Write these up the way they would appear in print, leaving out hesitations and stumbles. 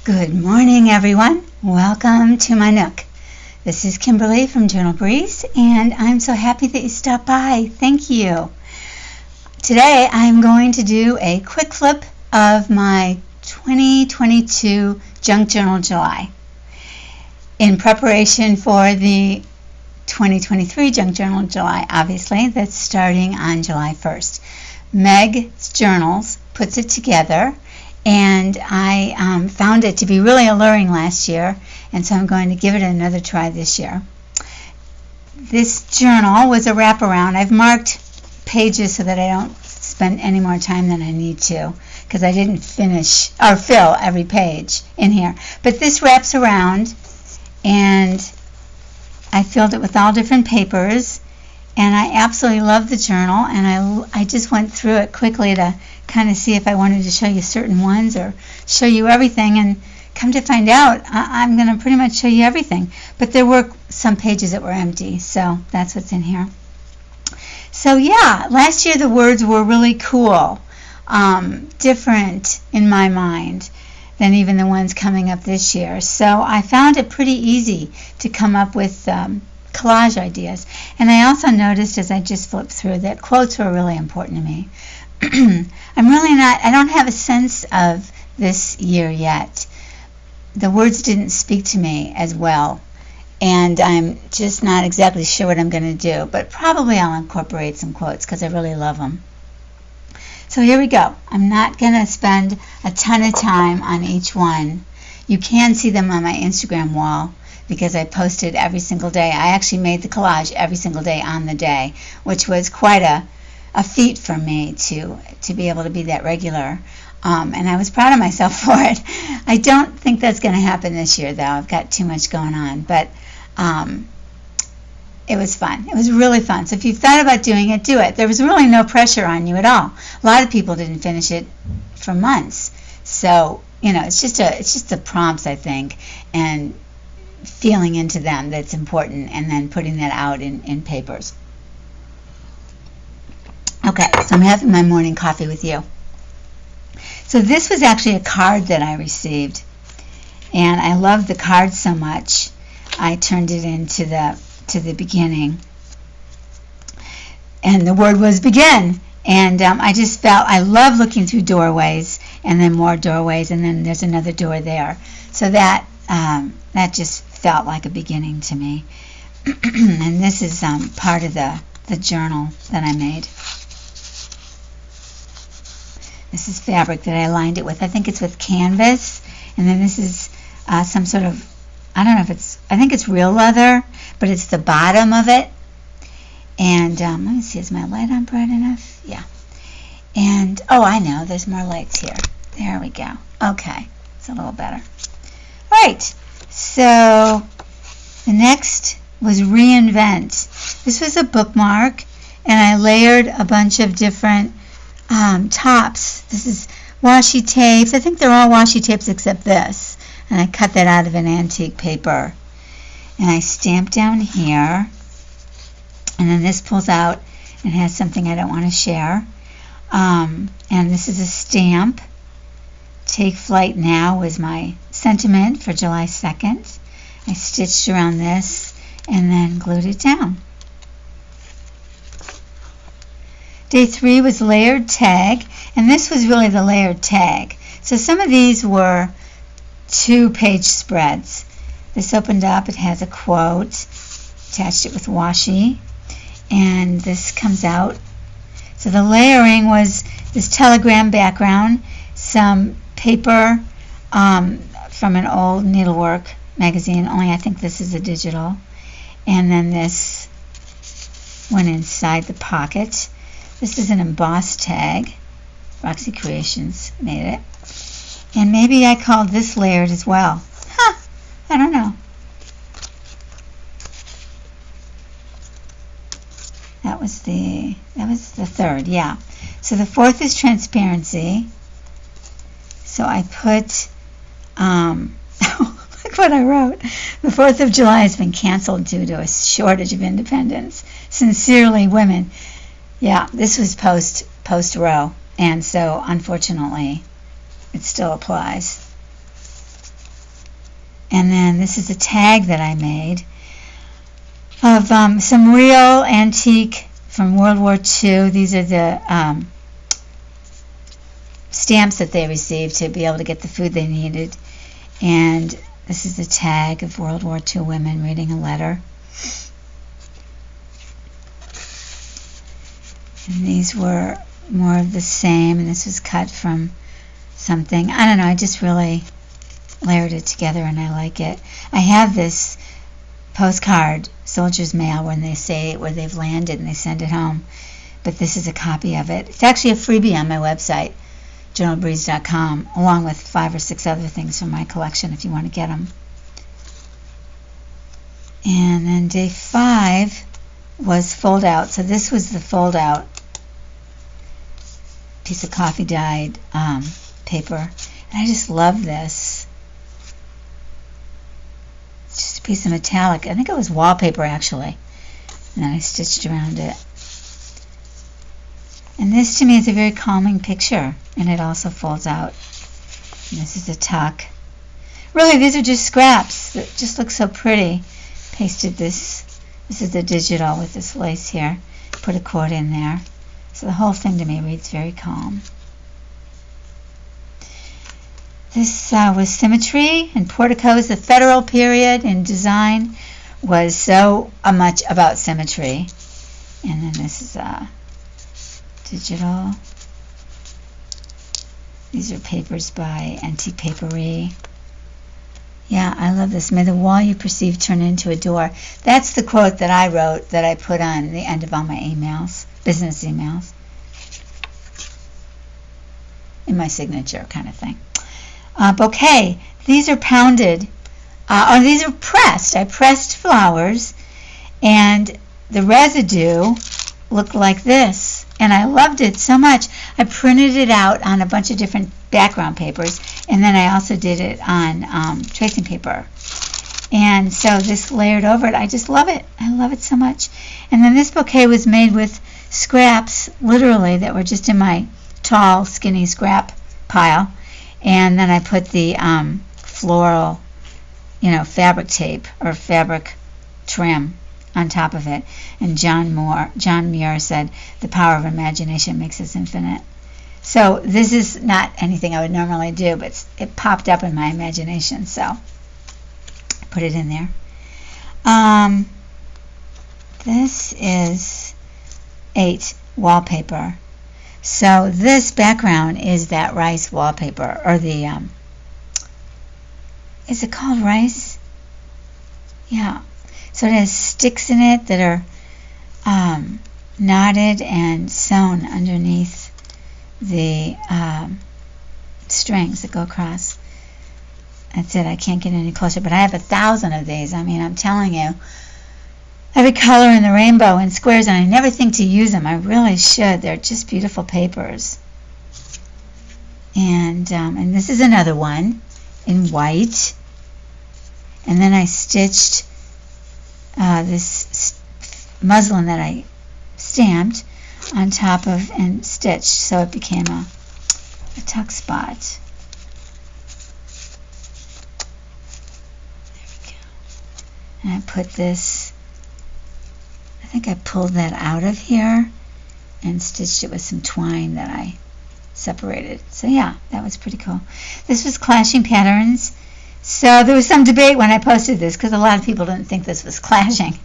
Good morning, everyone. Welcome to my Nook. This is Kimberly from Journal Breeze, and I'm so happy that you stopped by. Thank you. Today, I'm going to do a quick flip of my 2022 Junk Journal July in preparation for the 2023 Junk Journal July, obviously, that's starting on July 1st. Meg's Journals puts it together, and I found it to be really alluring last year, and so I'm going to give it another try this year. This journal was a wraparound. I've marked pages so that I don't spend any more time than I need to, because I didn't finish or fill every page in here. But this wraps around, and I filled it with all different papers, and I absolutely love the journal, and I just went through it quickly to kind of see if I wanted to show you certain ones or show you everything, and come to find out, I'm going to pretty much show you everything. But there were some pages that were empty, so that's what's in here. So yeah, last year the words were really cool, different in my mind than even the ones coming up this year. So I found it pretty easy to come up with collage ideas. And I also noticed as I just flipped through that quotes were really important to me. I don't have a sense of this year yet. The words didn't speak to me as well, and I'm just not exactly sure what I'm going to do, but probably I'll incorporate some quotes because I really love them. So here we go. I'm not going to spend a ton of time on each one. You can see them on my Instagram wall because I posted every single day. I actually made the collage every single day on the day, which was quite a feat for me to be able to be that regular. And I was proud of myself for it. I don't think that's going to happen this year, though. I've got too much going on. But it was fun. It was really fun. So if you've thought about doing it, do it. There was really no pressure on you at all. A lot of people didn't finish it for months. So, it's just the prompts, I think, and feeling into them that's important, and then putting that out in papers. Okay, so I'm having my morning coffee with you. So this was actually a card that I received, and I loved the card so much, I turned it into the beginning. And the word was begin. And I just felt, I love looking through doorways, and then more doorways, and then there's another door there. So that just felt like a beginning to me. And this is part of the journal that I made. This is fabric that I lined it with. I think it's with canvas. And then this is some sort of, I don't know if I think it's real leather, but it's the bottom of it. And let me see, is my light on bright enough? Yeah. And, oh, I know, there's more lights here. There we go. Okay, it's a little better. All right, so the next was reinvent. This was a bookmark, and I layered a bunch of different tops. This is washi tapes. I think they're all washi tapes except this. And I cut that out of an antique paper. And I stamped down here. And then this pulls out and has something I don't want to share. And this is a stamp. Take flight now was my sentiment for July 2nd. I stitched around this and then glued it down. Day 3 was layered tag, and this was really the layered tag. So some of these were 2-page spreads. This opened up, it has a quote, attached it with washi, and this comes out. So the layering was this telegram background, some paper from an old needlework magazine, only I think this is a digital, and then this went inside the pocket. This is an embossed tag. Roxy Creations made it. And maybe I called this layered as well. I don't know. That was the third, yeah. So the fourth is transparency. So I put, look what I wrote. The 4th of July has been canceled due to a shortage of independence. Sincerely, women. Yeah, this was post Roe, and so unfortunately it still applies. And then this is a tag that I made of some real antique from World War II. These are the stamps that they received to be able to get the food they needed. And this is a tag of World War II women reading a letter. And these were more of the same, and this was cut from something. I don't know, I just really layered it together and I like it. I have this postcard, Soldier's Mail, when they say where they've landed and they send it home. But this is a copy of it. It's actually a freebie on my website, journalbreeze.com, along with 5 or 6 other things from my collection if you want to get them. And then day 5 was fold out. So this was the fold out piece of coffee dyed paper. And I just love this. It's just a piece of metallic. I think it was wallpaper actually. And then I stitched around it. And this to me is a very calming picture. And it also folds out. And this is a tuck. Really, these are just scraps that just look so pretty. Pasted this. This is the digital with this lace here. Put a quote in there. So the whole thing to me reads very calm. This was symmetry and porticos. The Federal period in design was so much about symmetry. And then this is digital. These are papers by Antique Papery. Yeah, I love this. May the wall you perceive turn into a door. That's the quote that I wrote that I put on the end of all my emails, business emails. In my signature kind of thing. Bouquet. These are pounded, or these are pressed. I pressed flowers, and the residue looked like this. And I loved it so much. I printed it out on a bunch of different background papers, and then I also did it on tracing paper. And so this layered over it, I just love it. I love it so much. And then this bouquet was made with scraps, literally, that were just in my tall, skinny scrap pile. And then I put the floral, fabric tape or fabric trim on top of it. And John Muir said, the power of imagination makes us infinite. So this is not anything I would normally do, but it popped up in my imagination, so I put it in there. This is 8 wallpaper. So this background is that rice wallpaper, or the, is it called rice? Yeah. So it has sticks in it that are knotted and sewn underneath the strings that go across. That's it. I can't get any closer, but I have 1,000 of these. I mean, I'm telling you, every color in the rainbow in squares, and I never think to use them. I really should. They're just beautiful papers. And this is another one in white. And then I stitched this muslin that I stamped on top of and stitched, so it became a tuck spot. There we go. And I put this, I think I pulled that out of here and stitched it with some twine that I separated. So yeah, that was pretty cool. This was Clashing Patterns. So there was some debate when I posted this because a lot of people didn't think this was clashing.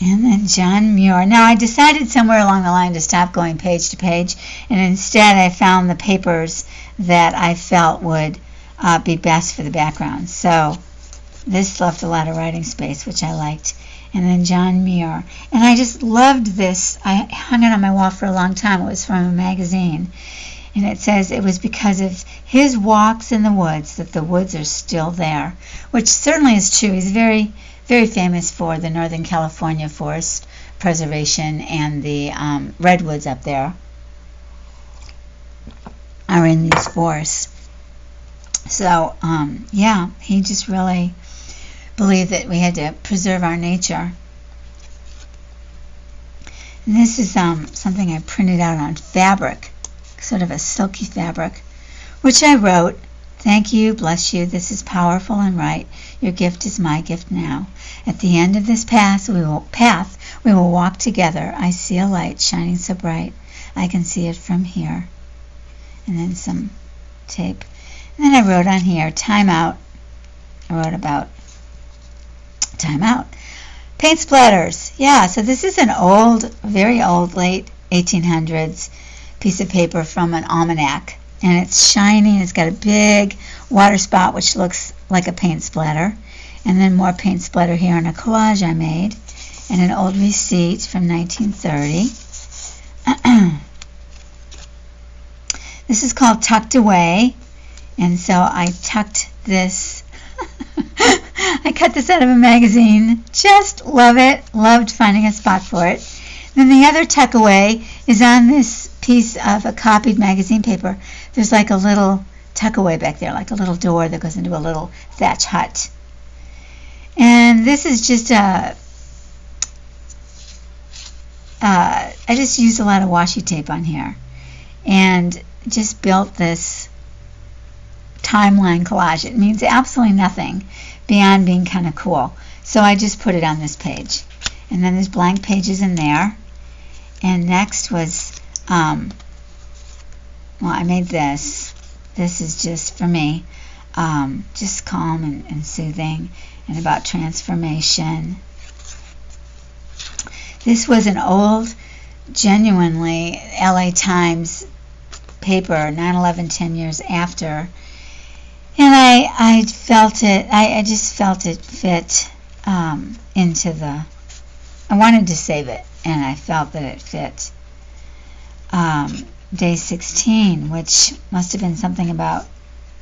And then John Muir. Now I decided somewhere along the line to stop going page to page, and instead I found the papers that I felt would be best for the background. So this left a lot of writing space, which I liked. And then John Muir. And I just loved this. I hung it on my wall for a long time. It was from a magazine. And it says it was because of his walks in the woods that the woods are still there, which certainly is true. He's very, very famous for the Northern California forest preservation, and the redwoods up there are in these forests. So, yeah, he just really believed that we had to preserve our nature. And this is something I printed out on fabric, sort of a silky fabric, which I wrote, "Thank you, bless you, this is powerful and right. Your gift is my gift now. At the end of this path we will walk together. I see a light shining so bright, I can see it from here." And then some tape. And then I wrote on here, time out. I wrote about time out. Paint splatters. Yeah, so this is an old, very old, late 1800s piece of paper from an almanac. And it's shiny, and it's got a big water spot which looks like a paint splatter. And then more paint splatter here in a collage I made. And an old receipt from 1930. This is called Tucked Away. And so I tucked this. I cut this out of a magazine. Just love it. Loved finding a spot for it. Then the other tuck away is on this piece of a copied magazine paper. There's like a little tuck away back there, like a little door that goes into a little thatch hut. And this is just I just used a lot of washi tape on here and just built this timeline collage. It means absolutely nothing beyond being kind of cool. So I just put it on this page. And then there's blank pages in there. And next was, well, I made this. This is just for me, just calm and soothing and about transformation. This was an old, genuinely LA Times paper, 9/11, 10 years after. And I felt it, I just felt it fit into the, I wanted to save it, and I felt that it fit day 16, which must have been something about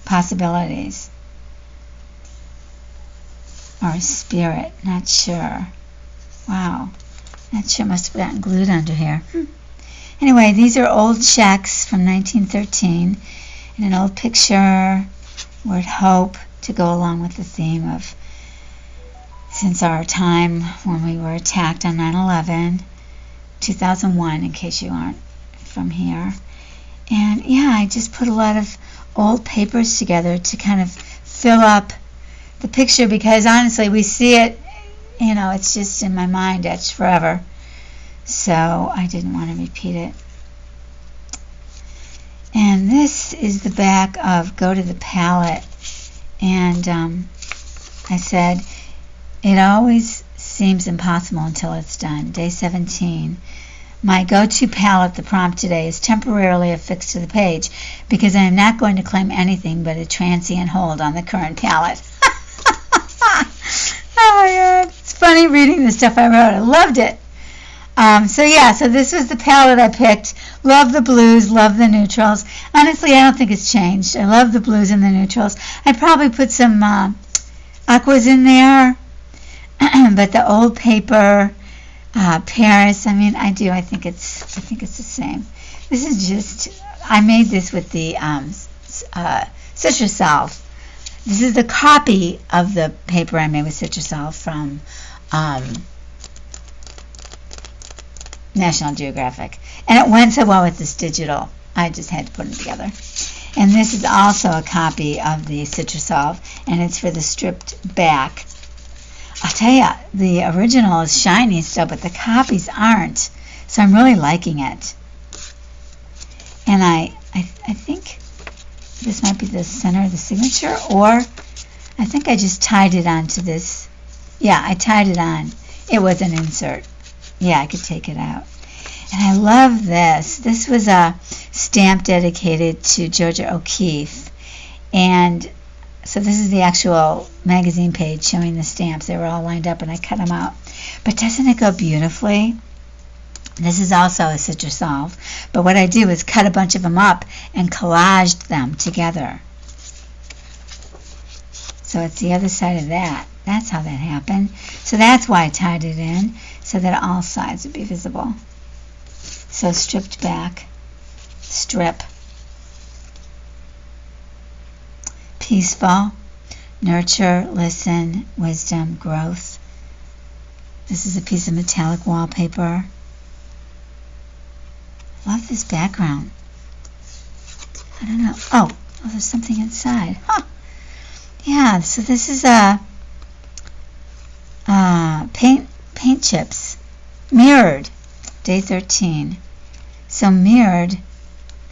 possibilities. Or spirit, not sure. Wow, not sure, must have gotten glued under here. Anyway, these are old checks from 1913, and an old picture, word hope, to go along with the theme of since our time when we were attacked on 9/11, 2001, in case you aren't from here. And yeah, I just put a lot of old papers together to kind of fill up the picture, because honestly we see it, you know, it's just in my mind, etched forever. So I didn't want to repeat it. And this is the back of Go to the Palette. And I said, it always seems impossible until it's done. Day 17. My go-to palette, the prompt today, is temporarily affixed to the page because I am not going to claim anything but a transient hold on the current palette. Oh my God. It's funny reading the stuff I wrote. I loved it. So this was the palette I picked. Love the blues, love the neutrals. Honestly, I don't think it's changed. I love the blues and the neutrals. I'd probably put some aquas in there, but the old paper, Paris, I mean, I do. I think it's the same. This is just, I made this with the Citrusol. This is the copy of the paper I made with Citrusol from National Geographic, and it went so well with this digital, I just had to put them together. And this is also a copy of the Citrusol, and it's for the stripped back. I'll tell you, the original is shiny still, but the copies aren't, so I'm really liking it. And I think this might be the center of the signature, or I think I just tied it onto this. Yeah, I tied it on. It was an insert. Yeah, I could take it out. And I love this. This was a stamp dedicated to Georgia O'Keeffe. And so this is the actual magazine page showing the stamps. They were all lined up, and I cut them out. But doesn't it go beautifully? This is also a Citrusol. But what I do is cut a bunch of them up and collaged them together. So it's the other side of that. That's how that happened. So that's why I tied it in, so that all sides would be visible. So stripped back, strip, peaceful, nurture, listen, wisdom, growth. This is a piece of metallic wallpaper. Love this background. I don't know. Oh, there's something inside. Huh. Yeah, so this is a paint chips. Mirrored. Day 13. So mirrored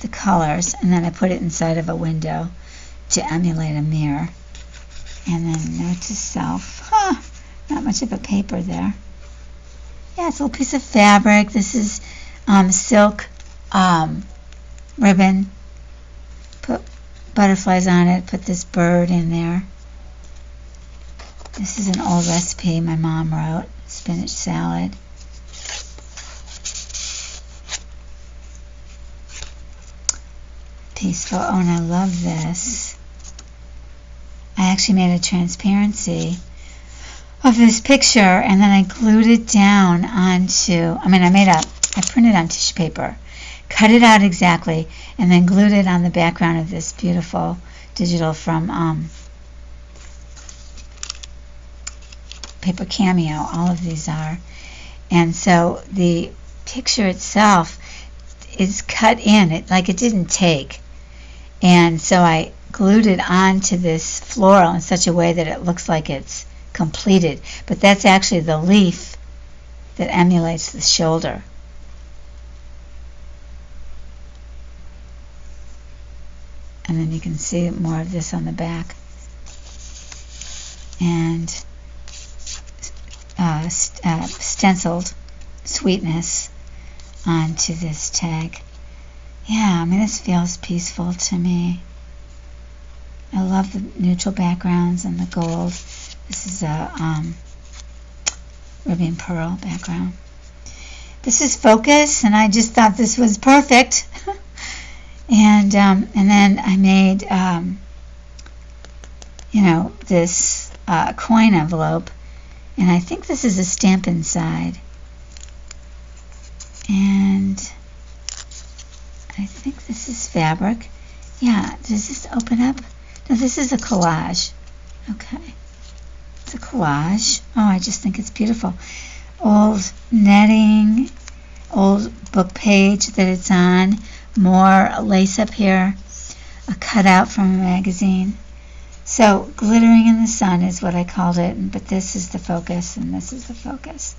the colors, and then I put it inside of a window to emulate a mirror. And then note to self. Huh. Not much of a paper there. Yeah, it's a little piece of fabric. This is silk ribbon. Put butterflies on it. Put this bird in there. This is an old recipe my mom wrote. Spinach salad. Peaceful. Oh, and I love this. I actually made a transparency of this picture, and then I glued it down onto, I printed on tissue paper, cut it out exactly, and then glued it on the background of this beautiful digital from Paper Cameo. All of these are. And so the picture itself is cut in, it didn't take. And so I glued it onto this floral in such a way that it looks like it's completed. But that's actually the leaf that emulates the shoulder. And then you can see more of this on the back. And stenciled sweetness onto this tag. Yeah, this feels peaceful to me. I love the neutral backgrounds and the gold. This is a ruby and pearl background. This is focus, and I just thought this was perfect. and then I made this coin envelope, and I think this is a stamp inside. And I think this is fabric. Yeah, does this open up? No, this is a collage. Okay. It's a collage. Oh, I just think it's beautiful. Old netting, old book page that it's on, more lace up here, a cutout from a magazine. So, glittering in the sun is what I called it, but this is the focus, and this is the focus.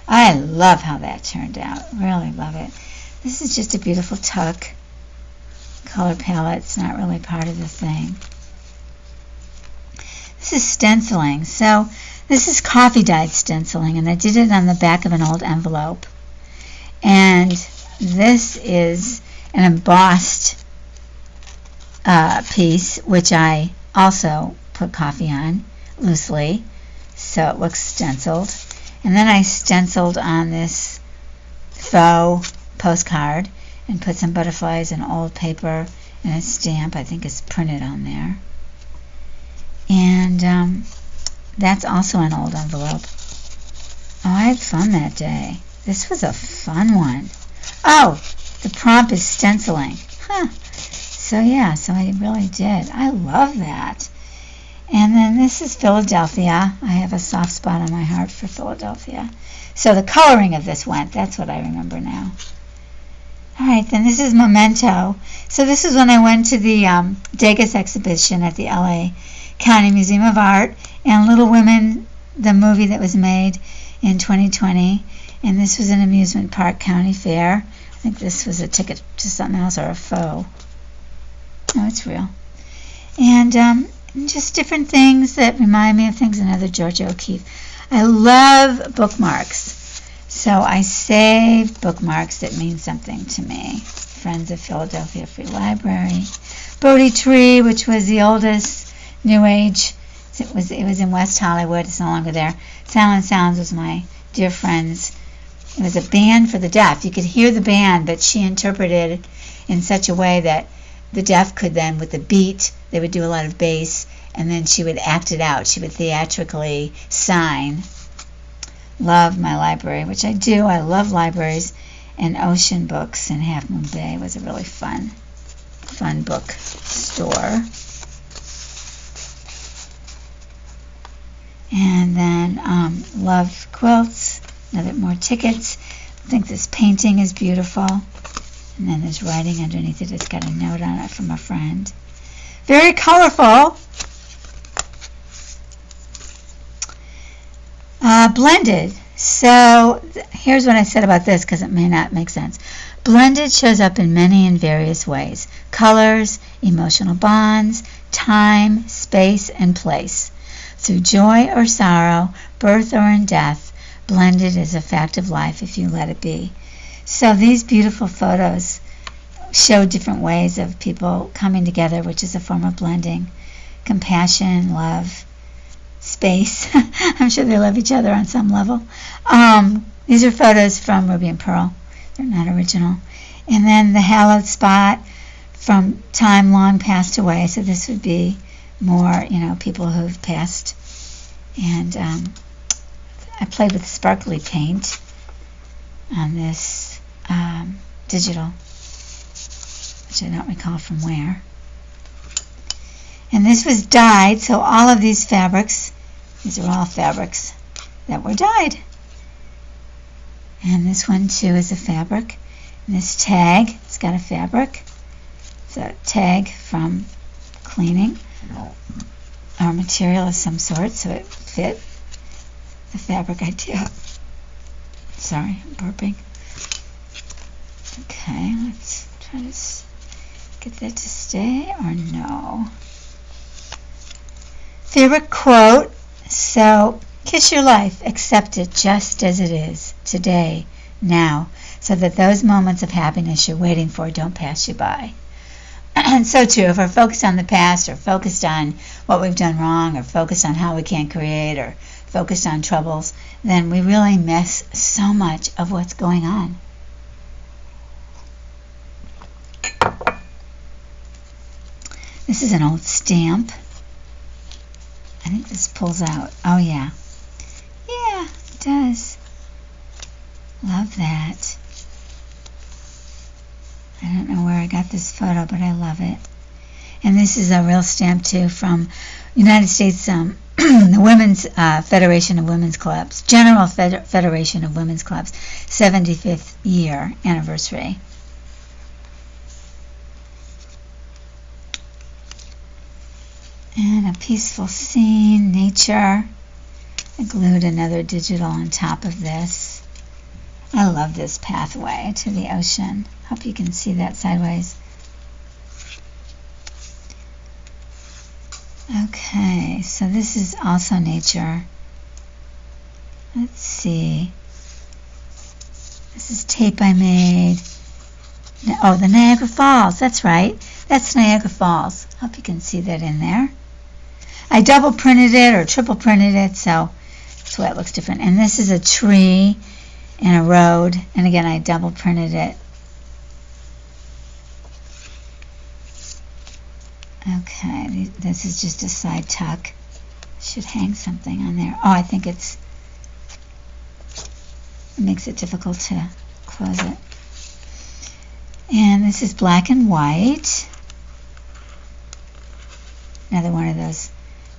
I love how that turned out. Really love it. This is just a beautiful tuck. Color palette's not really part of the thing. This is stenciling. So this is coffee dyed stenciling, and I did it on the back of an old envelope. And this is an embossed piece, which I also put coffee on loosely, so it looks stenciled. And then I stenciled on this faux postcard and put some butterflies and old paper and a stamp. I think it's printed on there. And that's also an old envelope. Oh, I had fun that day. This was a fun one. Oh, the prompt is stenciling. Huh. So yeah, so I really did. I love that. And then this is Philadelphia. I have a soft spot on my heart for Philadelphia. So the coloring of this went. That's what I remember now. All right, then this is Memento. So this is when I went to the Degas exhibition at the LA County Museum of Art, and Little Women, the movie that was made in 2020. And this was an amusement park county fair. I think this was a ticket to something else or a faux. No, it's real. And just different things that remind me of things. Another Georgia O'Keeffe. I love bookmarks. So I save bookmarks that mean something to me. Friends of Philadelphia Free Library. Bodhi Tree, which was the oldest New Age. It was in West Hollywood. It's no longer there. Silent Sounds was my dear friend's. It was a band for the deaf. You could hear the band, but she interpreted in such a way that the deaf could then, with the beat, they would do a lot of bass, and then she would act it out. She would theatrically sign. Love my library, which I do. I love libraries. And Ocean Books in Half Moon Bay was a really fun book store. And then Love Quilts, more tickets. I think this painting is beautiful. And then there's writing underneath it. It's got a note on it from a friend. Very colorful. Blended. So here's what I said about this, because it may not make sense. Blended shows up in many and various ways. Colors, emotional bonds, time, space, and place. Through joy or sorrow, birth or in death, blended is a fact of life if you let it be. So these beautiful photos show different ways of people coming together, which is a form of blending. Compassion, love, space. I'm sure they love each other on some level. These are photos from Ruby and Pearl. They're not original. And then the hallowed spot from time long passed away. So this would be more, people who've passed. And I played with sparkly paint on this digital, which I don't recall from where. And this was dyed, so all of these fabrics, these are all fabrics that were dyed. And this one too is a fabric. And this tag, it's got a fabric. It's a tag from cleaning or material of some sort, so it fit the fabric idea. Sorry, I'm burping. Okay, let's try to get that to stay or no. Favorite quote. So, kiss your life, accept it just as it is, today, now, so that those moments of happiness you're waiting for don't pass you by. And so true, if we're focused on the past or focused on what we've done wrong or focused on how we can't create or focused on troubles, then we really miss so much of what's going on. This is an old stamp. I think this pulls out. Oh, yeah. Yeah, it does. Love that. I don't know where I got this photo, but I love it. And this is a real stamp, too, from United States, the Women's Federation of Women's Clubs, General Federation of Women's Clubs, 75th year anniversary. And a peaceful scene, nature. I glued another digital on top of this. I love this pathway to the ocean. Hope you can see that sideways. Okay, so this is also nature. Let's see. This is tape I made. Oh, the Niagara Falls. That's right. That's Niagara Falls. Hope you can see that in there. I double printed it or triple printed it, so that's why it looks different. And this is a tree and a road. And again, I double printed it. Okay, this is just a side tuck. Should hang something on there. Oh, I think it makes it difficult to close it. And this is black and white. Another one of those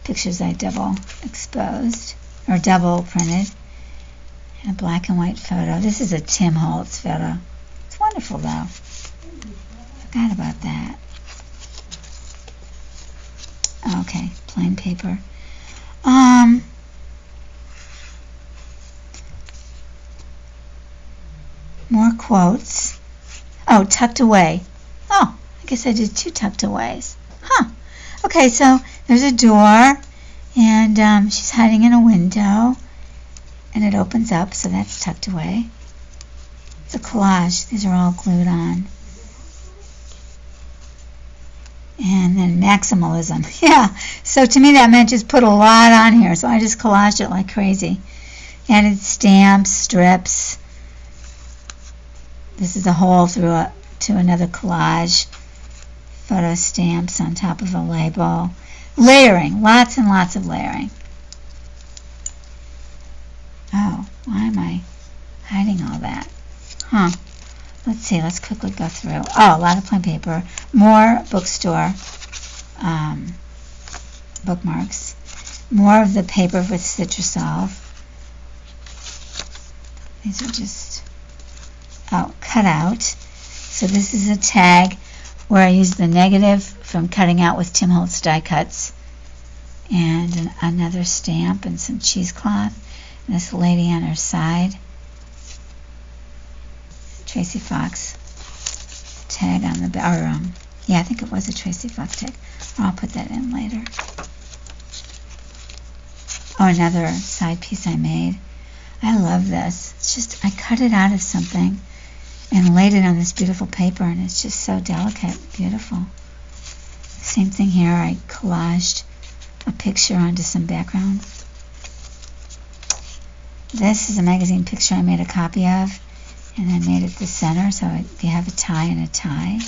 pictures I double exposed or double printed. And a black and white photo. This is a Tim Holtz photo. It's wonderful though. Forgot about that. Okay, plain paper. More quotes. Oh, tucked away. Oh, I guess I did two tucked aways. Huh. Okay, so there's a door, and she's hiding in a window, and it opens up, so that's tucked away. It's a collage. These are all glued on. And then maximalism. Yeah, so to me that meant just put a lot on here, so I just collaged it like crazy. Added stamps, strips. This is a hole through to another collage. Photo stamps on top of a label. Layering, lots and lots of layering. Oh, why am I hiding all that? Huh. Let's see, let's quickly go through. Oh, a lot of plain paper. More bookstore bookmarks. More of the paper with Citrusol. These are just, cut out. So this is a tag where I used the negative from cutting out with Tim Holtz die cuts, and another stamp and some cheesecloth, and this lady on her side, Tracy Fox tag on the back, or yeah, I think it was a Tracy Fox tag, or I'll put that in later. Oh, another side piece I made. I love this. It's just, I cut it out of something and laid it on this beautiful paper, and it's just so delicate, beautiful. Same thing here, I collaged a picture onto some background. This is a magazine picture I made a copy of, and I made it the center, so you have a tie and a tie.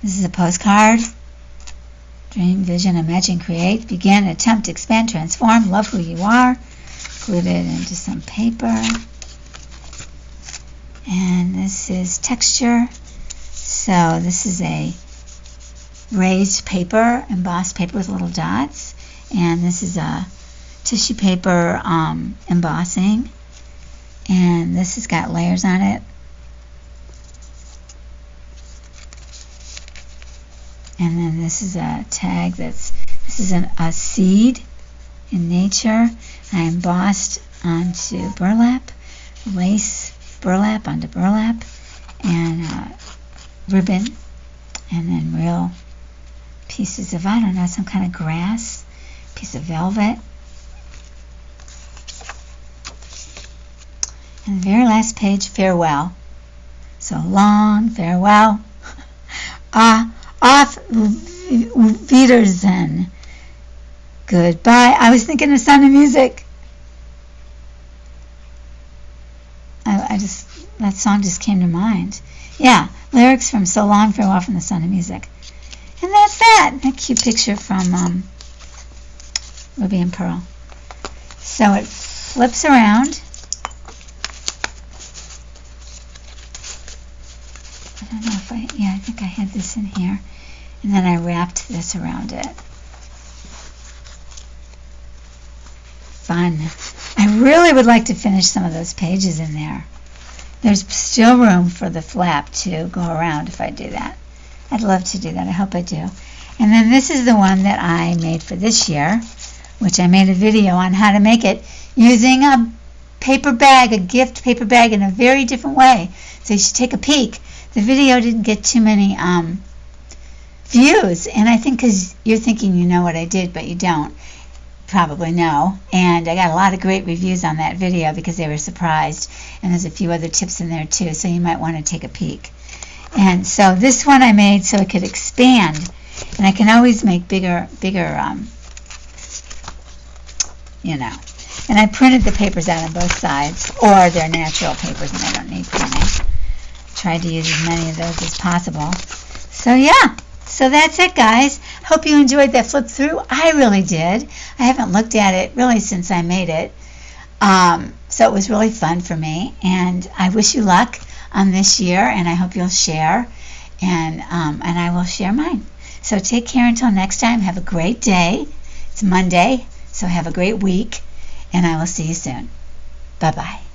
This is a postcard. Dream, vision, imagine, create, begin, attempt, expand, transform, love who you are. Glued it into some paper. And this is texture. So this is a raised paper, embossed paper with little dots. And this is a tissue paper embossing. And this has got layers on it. And then this is a tag this is a seed in nature. I embossed onto burlap, lace burlap onto burlap, and ribbon, and then real pieces of, I don't know, some kind of grass, piece of velvet. And the very last page, farewell. So long, farewell. Auf Wiedersehen. Goodbye. I was thinking of Sound of Music. That song just came to mind. Yeah, lyrics from So Long, Farewell from the Sound of Music. And that's that. A cute picture from Ruby and Pearl. So it flips around. I don't know if I think I had this in here. And then I wrapped this around it. Fun. I really would like to finish some of those pages in there. There's still room for the flap to go around if I do that. I'd love to do that. I hope I do. And then this is the one that I made for this year, which I made a video on how to make it using a paper bag, a gift paper bag, in a very different way. So you should take a peek. The video didn't get too many views, and I think because you're thinking you know what I did, but you don't. Probably know. And I got a lot of great reviews on that video because they were surprised, and there's a few other tips in there too, so you might want to take a peek. And so this one I made so it could expand, and I can always make bigger, you know. And I printed the papers out on both sides, or they're natural papers and I don't need printing. Tried to use as many of those as possible. So yeah, so that's it, guys. Hope you enjoyed that flip through. I really did. I haven't looked at it really since I made it. So it was really fun for me, and I wish you luck on this year, and I hope you'll share, and I will share mine. So take care until next time. Have a great day. It's Monday, so have a great week, and I will see you soon. Bye-bye.